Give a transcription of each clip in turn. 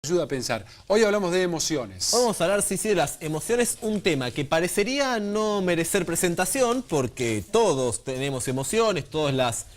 ayuda a pensar. Hoy hablamos de emociones. Vamos a hablar, sí, de las emociones, un tema que parecería no merecer presentación porque todos tenemos emociones, todos las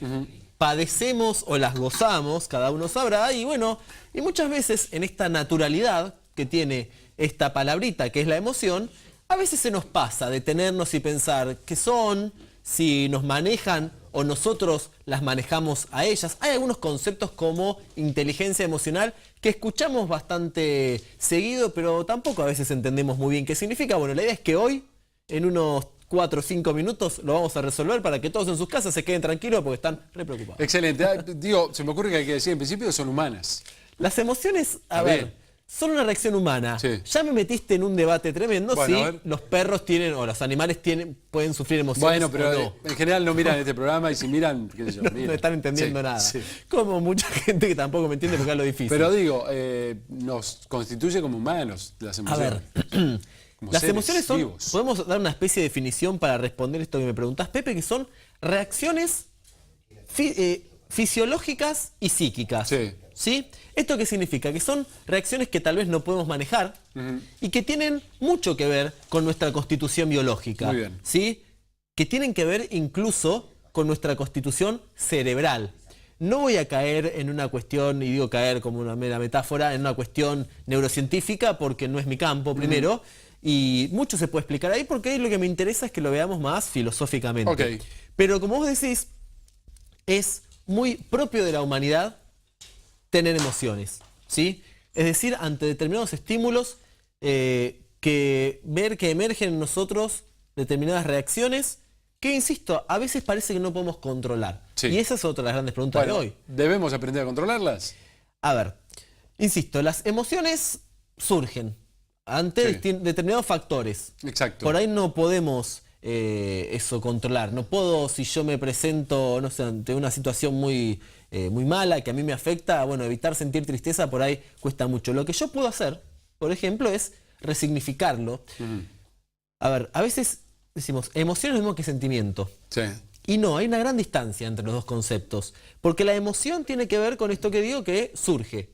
padecemos o las gozamos, cada uno sabrá, y bueno, y muchas veces en esta naturalidad que tiene esta palabrita que es la emoción, a veces se nos pasa detenernos y pensar qué son, si nos manejan o nosotros las manejamos a ellas. Hay algunos conceptos como inteligencia emocional que escuchamos bastante seguido, pero tampoco a veces entendemos muy bien qué significa. Bueno, la idea es que hoy, en unos 4 o 5 minutos, lo vamos a resolver para que todos en sus casas se queden tranquilos porque están re preocupados. Excelente. Digo, se me ocurre que hay que decir en principio que son humanas. Las emociones, a ver, son una reacción humana. Sí. Ya me metiste en un debate tremendo, bueno, si los perros tienen, o los animales pueden sufrir emociones. Bueno, pero o no. en general no miran este programa y si miran, qué sé yo, miran. No están entendiendo nada. Sí. Como mucha gente que tampoco me entiende porque es lo difícil. Pero digo, nos constituye como humanos las emociones. A ver, las emociones son, vivos. podemos dar una especie de definición para responder esto que me preguntás, Pepe, que son reacciones fisiológicas y psíquicas. Sí. ¿Sí? ¿Esto qué significa? Que son reacciones que tal vez no podemos manejar y que tienen mucho que ver con nuestra constitución biológica. Muy bien. ¿Sí? Que tienen que ver incluso con nuestra constitución cerebral. No voy a caer en una cuestión, y digo caer como una mera metáfora, en una cuestión neurocientífica porque no es mi campo primero, y mucho se puede explicar ahí porque ahí lo que me interesa es que lo veamos más filosóficamente. Okay. Pero como vos decís, es muy propio de la humanidad tener emociones, ¿sí? Es decir, ante determinados estímulos, ver que emergen en nosotros determinadas reacciones que, insisto, a veces parece que no podemos controlar. Sí. Y esa es otra de las grandes preguntas de hoy. ¿Debemos aprender a controlarlas? A ver, insisto, las emociones surgen ante determinados factores. Exacto. Por ahí no podemos eso controlar. No puedo, si yo me presento, no sé, ante una situación muy mala que a mí me afecta, bueno, evitar sentir tristeza por ahí cuesta mucho. Lo que yo puedo hacer, por ejemplo, es resignificarlo. A ver, a veces decimos, emoción es lo mismo que sentimiento. Sí. Y no, hay una gran distancia entre los dos conceptos. Porque la emoción tiene que ver con esto que digo, que surge,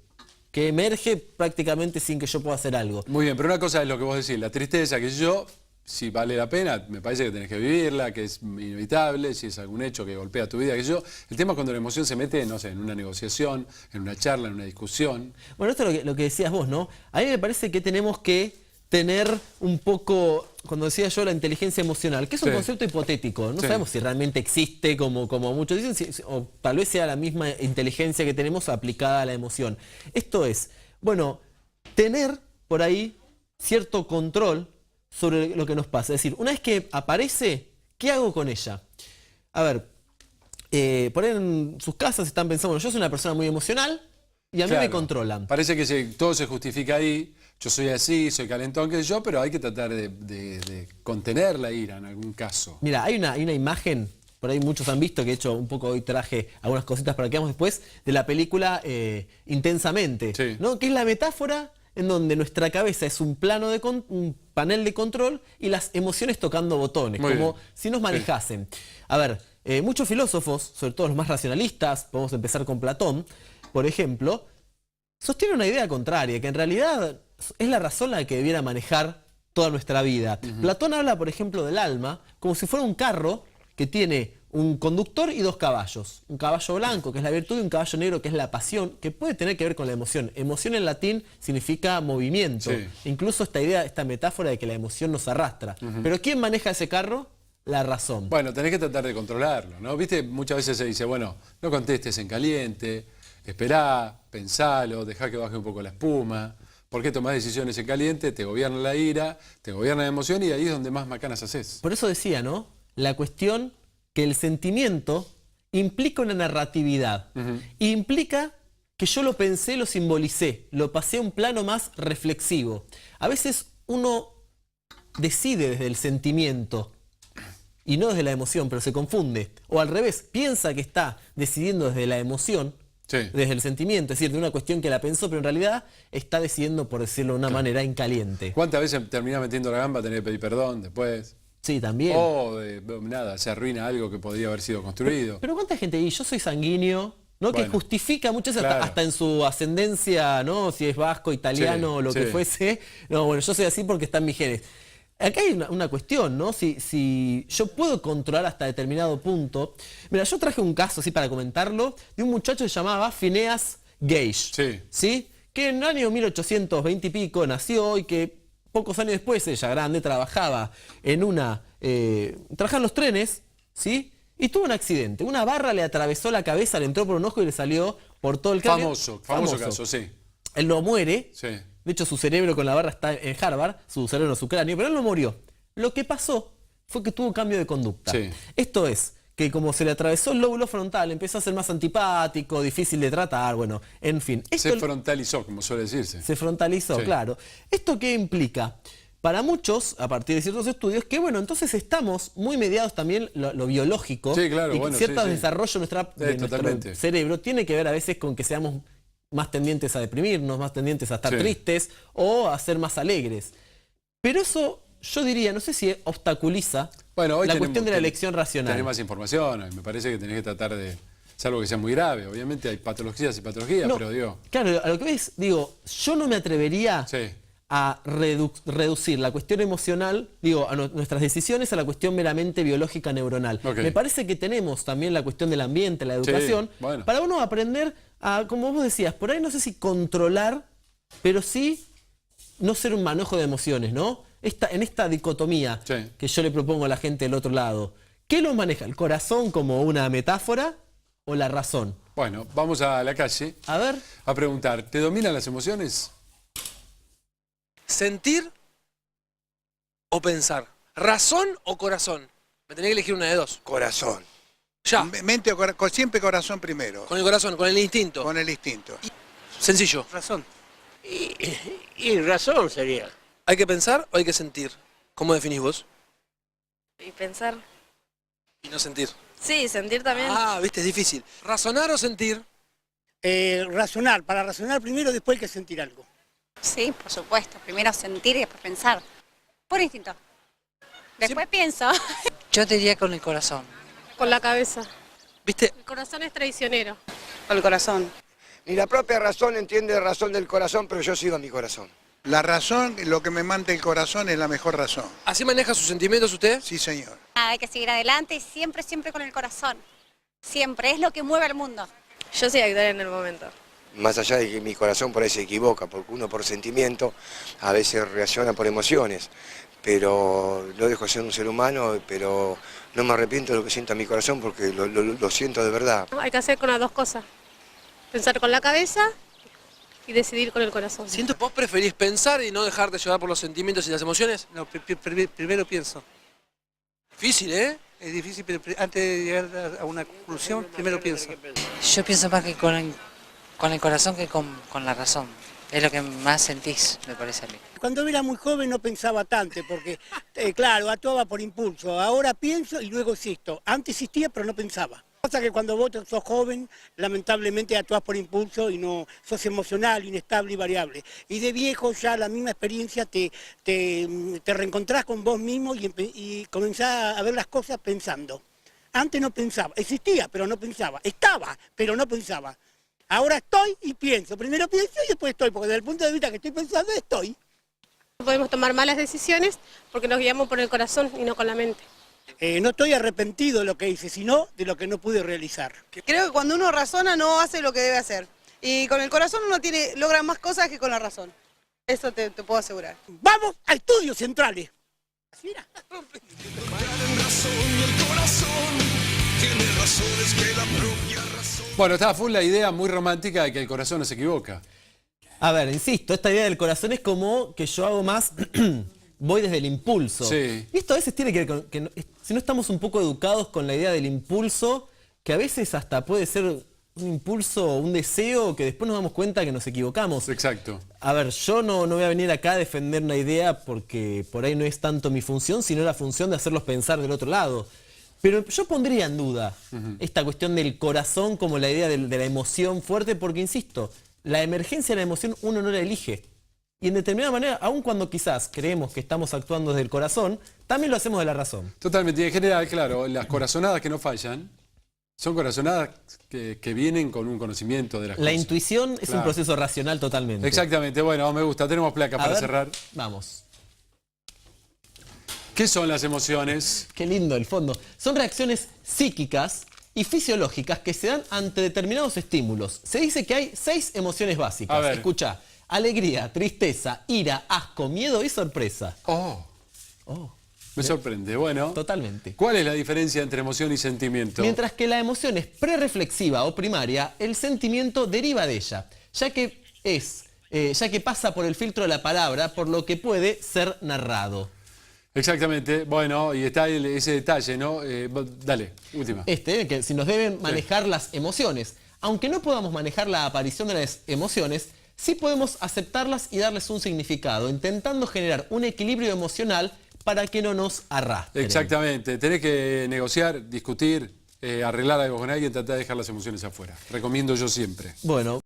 que emerge prácticamente sin que yo pueda hacer algo. Muy bien, pero una cosa es lo que vos decís, la tristeza, que yo, si vale la pena, me parece que tenés que vivirla, que es inevitable, si es algún hecho que golpea tu vida, que yo. El tema es cuando la emoción se mete, no sé, en una negociación, en una charla, en una discusión. Bueno, esto es lo que decías vos, ¿no? A mí me parece que tenemos que tener un poco, cuando decía yo, la inteligencia emocional, que es un concepto hipotético. No sabemos si realmente existe, como muchos dicen, o tal vez sea la misma inteligencia que tenemos aplicada a la emoción. Esto es, bueno, tener por ahí cierto control sobre lo que nos pasa. Es decir, una vez que aparece, ¿qué hago con ella? A ver, por ahí en sus casas están pensando, bueno, yo soy una persona muy emocional y a mí me controlan. Parece que todo se justifica ahí. Yo soy así, soy calentón, qué sé yo, pero hay que tratar de contener la ira en algún caso. Mira, hay una imagen, por ahí muchos han visto, que de hecho un poco hoy traje algunas cositas para que veamos después, de la película Intensamente, ¿no? Que es la metáfora en donde nuestra cabeza es un panel de control y las emociones tocando botones, como si nos manejasen. A ver, muchos filósofos, sobre todo los más racionalistas, podemos empezar con Platón, por ejemplo, sostienen una idea contraria, que en realidad es la razón la que debiera manejar toda nuestra vida. Platón habla, por ejemplo, del alma como si fuera un carro que tiene un conductor y 2 caballos. Un caballo blanco, que es la virtud, y un caballo negro, que es la pasión, que puede tener que ver con la emoción. Emoción en latín significa movimiento. Incluso esta metáfora de que la emoción nos arrastra. Pero ¿quién maneja ese carro? La razón. Bueno, tenés que tratar de controlarlo, ¿no? Viste, muchas veces se dice, bueno, no contestes en caliente, esperá, pensalo, dejá que baje un poco la espuma. ¿Por qué tomás decisiones en caliente? Te gobierna la ira, te gobierna la emoción y ahí es donde más macanas haces. Por eso decía, ¿no? La cuestión que el sentimiento implica una narratividad. Implica que yo lo pensé, lo simbolicé, lo pasé a un plano más reflexivo. A veces uno decide desde el sentimiento y no desde la emoción, pero se confunde. O al revés, piensa que está decidiendo desde la emoción, desde el sentimiento, es decir, de una cuestión que la pensó, pero en realidad está decidiendo, por decirlo de una manera, en caliente. ¿Cuántas veces terminás metiendo la gamba, tenés que pedir perdón después? Sí, también. O nada, se arruina algo que podría haber sido construido. Pero ¿cuánta gente dice, yo soy sanguíneo, ¿no? Bueno, que justifica muchas veces claro. hasta en su ascendencia, ¿no? Si es vasco, italiano o lo que fuese. No, bueno, yo soy así porque está en mis genes. Acá hay una cuestión, ¿no? Si yo puedo controlar hasta determinado punto. Mira, yo traje un caso, así para comentarlo, de un muchacho que se llamaba Phineas Gage. ¿Sí? Que en el año 1820 y pico nació y que pocos años después, ella grande, trabajaba en trabajaba en los trenes, ¿sí? Y tuvo un accidente. Una barra le atravesó la cabeza, le entró por un ojo y le salió por todo el cráneo. Famoso caso, sí. Él no muere. Sí. De hecho, su cerebro con la barra está en Harvard, su cerebro, su cráneo, pero él no murió. Lo que pasó fue que tuvo cambio de conducta. Sí. Esto es, que como se le atravesó el lóbulo frontal, empezó a ser más antipático, difícil de tratar, bueno, en fin. Se frontalizó, como suele decirse. Se frontalizó, claro. ¿Esto qué implica? Para muchos, a partir de ciertos estudios, que bueno, entonces estamos muy mediados también lo biológico. Sí, claro, y bueno, cierto desarrollo de nuestro cerebro tiene que ver a veces con que seamos más tendientes a deprimirnos, más tendientes a estar tristes o a ser más alegres. Pero eso, yo diría, no sé si obstaculiza la cuestión de la elección racional. Tenés más información, me parece que tenés que tratar de... Salvo que sea muy grave, obviamente hay patologías y patologías, no, pero digo... Claro, a lo que ves, digo, yo no me atrevería a reducir la cuestión emocional, digo, a nuestras decisiones a la cuestión meramente biológica neuronal. Me parece que tenemos también la cuestión del ambiente, la educación, para uno aprender a, como vos decías, por ahí no sé si controlar, pero sí no ser un manojo de emociones, ¿no? En esta dicotomía que yo le propongo a la gente del otro lado, ¿qué lo maneja? ¿El corazón como una metáfora o la razón? Bueno, vamos a la calle a preguntar, ¿te dominan las emociones? ¿Sentir o pensar? ¿Razón o corazón? Me tenés que elegir una de dos. Corazón. Ya. Mente o corazón, siempre corazón primero. Con el corazón, con el instinto. Con el instinto. Sencillo. Razón. Y razón sería. ¿Hay que pensar o hay que sentir? ¿Cómo definís vos? Y pensar. Y no sentir. Sí, sentir también. Ah, viste, es difícil. ¿Razonar o sentir? Razonar. Para razonar primero, después hay que sentir algo. Sí, por supuesto. Primero sentir y después pensar. Por instinto. Después pienso. Yo te diría con el corazón. Con la cabeza. ¿Viste? El corazón es traicionero. Con el corazón. Ni la propia razón entiende razón del corazón, pero yo sigo a mi corazón. La razón, lo que me manda el corazón es la mejor razón. ¿Así maneja sus sentimientos usted? Sí, señor. Hay que seguir adelante y siempre, siempre con el corazón. Siempre. Es lo que mueve al mundo. Yo soy actuar en el momento. Más allá de que mi corazón por ahí se equivoca, porque uno por sentimiento a veces reacciona por emociones, pero lo dejo ser un ser humano, pero no me arrepiento de lo que siento a mi corazón porque lo siento de verdad. Hay que hacer con las dos cosas. Pensar con la cabeza y decidir con el corazón. ¿Vos preferís pensar y no dejarte llevar por los sentimientos y las emociones? No, primero pienso. Difícil, ¿eh? Es difícil, pero antes de llegar a una conclusión, primero pienso. Yo pienso más que con el corazón que con la razón. Es lo que más sentís, me parece a mí. Cuando era muy joven no pensaba tanto, porque, claro, actuaba por impulso. Ahora pienso y luego existo. Antes existía, pero no pensaba. Pasa que cuando vos sos joven, lamentablemente actuás por impulso y no sos emocional, inestable y variable. Y de viejo ya la misma experiencia te reencontrás con vos mismo y comenzás a ver las cosas pensando. Antes no pensaba, existía, pero no pensaba. Estaba, pero no pensaba. Ahora estoy y pienso. Primero pienso y después estoy, porque desde el punto de vista que estoy pensando, estoy. No podemos tomar malas decisiones porque nos guiamos por el corazón y no con la mente. No estoy arrepentido de lo que hice, sino de lo que no pude realizar. Creo que cuando uno razona no hace lo que debe hacer. Y con el corazón uno logra más cosas que con la razón. Eso te puedo asegurar. ¡Vamos a estudios centrales! Mira. Bueno, estaba full la idea muy romántica de que el corazón no se equivoca. A ver, insisto, esta idea del corazón es como que yo hago más... voy desde el impulso. Sí. Y esto a veces tiene que ver con que si no estamos un poco educados con la idea del impulso, que a veces hasta puede ser un impulso o un deseo que después nos damos cuenta que nos equivocamos. Exacto. A ver, yo no voy a venir acá a defender una idea porque por ahí no es tanto mi función, sino la función de hacerlos pensar del otro lado. Pero yo pondría en duda esta cuestión del corazón como la idea de la emoción fuerte, porque insisto, la emergencia de la emoción uno no la elige. Y en determinada manera, aun cuando quizás creemos que estamos actuando desde el corazón, también lo hacemos de la razón. Totalmente. Y en general, claro, las corazonadas que no fallan Son corazonadas que vienen con un conocimiento de las La cosas. intuición es un Claro. proceso racional totalmente. Exactamente, bueno, me gusta. Tenemos placa A para ver, cerrar. Vamos. ¿Qué son las emociones? Qué lindo el fondo. Son reacciones psíquicas y fisiológicas que se dan ante determinados estímulos. Se dice que hay 6 emociones A básicas. ver. Escucha, alegría, tristeza, ira, asco, miedo y sorpresa. Oh, me sorprende. Bueno, Totalmente. ¿cuál es la diferencia entre emoción y sentimiento? Mientras que la emoción es prereflexiva o primaria, el sentimiento deriva de ella, ya que pasa por el filtro de la palabra, por lo que puede ser narrado. Exactamente, bueno, y está ese detalle, ¿no? Dale, última. Que si nos deben manejar las emociones. Aunque no podamos manejar la aparición de las emociones, sí podemos aceptarlas y darles un significado, intentando generar un equilibrio emocional para que no nos arrastren. Exactamente, tenés que negociar, discutir, arreglar algo con alguien, tratar de dejar las emociones afuera. Recomiendo yo siempre. Bueno.